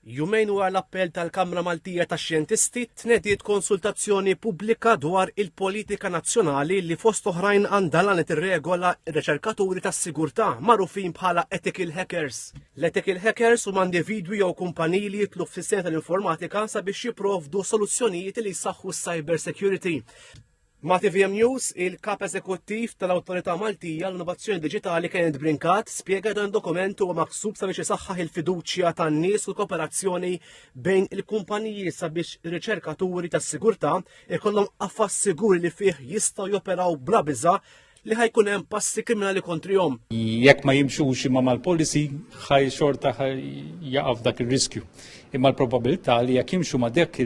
Jumejn wara l-appell tal-Kamra Maltija tax-Xjentisti tnediet konsultazzjoni pubblika dwar il-politika nazzjonali li fost oħrajn għandha lan tirregola r-riċerkaturi tas-sigurtà magħrufin bħala ethical hackers. L-ethical hackers huma individwi jew kumpaniji li jitlu fis-sena tal-informatika sabiex jipprovdu soluzzjonijiet li jsaħħu s-cyber security. Ma' TVM News, il-kap eżekuttiv tal-Awtorità Maltija l-Innovazzjoni Diġitali Kenneth Brincat spjega dan dokument huwa maħsub sabiex isaħħaħ il-fiduċja tan-nies u l-kooperazzjoni bejn il-kumpaniji sabiex ir-riċerkaturi tas-sigurtà ikollhom qafas siguri li fih jistgħu joperaw bla biża' li ħajkun hemm passi kriminali kontrihom. Jekk ma jimxux imma mal-policy ħaj xorta jaqaf dak ir-riskju. Imma l-probabilità li jekk jimxu ma dik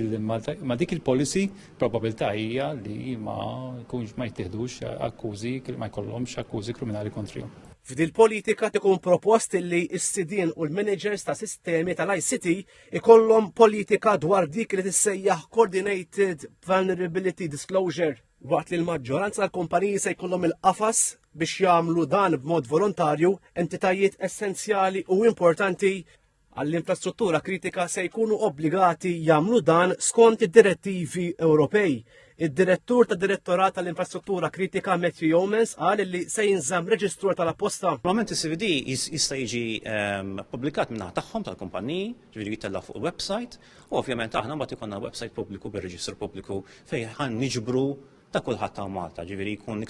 il-policy, probabilità hija li ma jkunx ma jittieħdux akkużi ma jkollhomx akkużi kriminali kontrihom. F'dil politika tkun proposti li s-sidien u l-managers ta' sistemi tal-ICT ikollhom politika dwar dik li tissejjaħ Coordinated Vulnerability Disclosure. Waqt li l-maġġoranza tal-kumpaniji se jkollhom il-qafas biex jagħmlu dan b'mod volontarju, entitajiet essenzjali u importanti għall-infrastruttura kritika se jkunu obbligati jagħmlu dan skont id-direttivi Ewropej. Id-direttur tad-Direttorat tal-Infrastruttura Kritika Matthew Yeomans qal li se jinżamm reġistrur tal-apposta. Normalment is-CVD jista' jiġi pubblikat minn tagħhom tal-kumpaniji, ġifieri jitella fuq il-website, u ovvjament aħna mbagħad ikollna website pubbliku bir-reġistru pubbliku fejn ħan niġbru ta' kulħadd ta' Malta, ġifieri jkun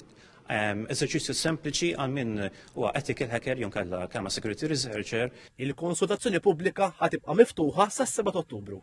eżerċizzju sempliċi għal min huwa ethical hacker jew kellha security researcher. Il-konsultazzjoni pubblika ħatibqa' miftuħa sas-7 Ottubru.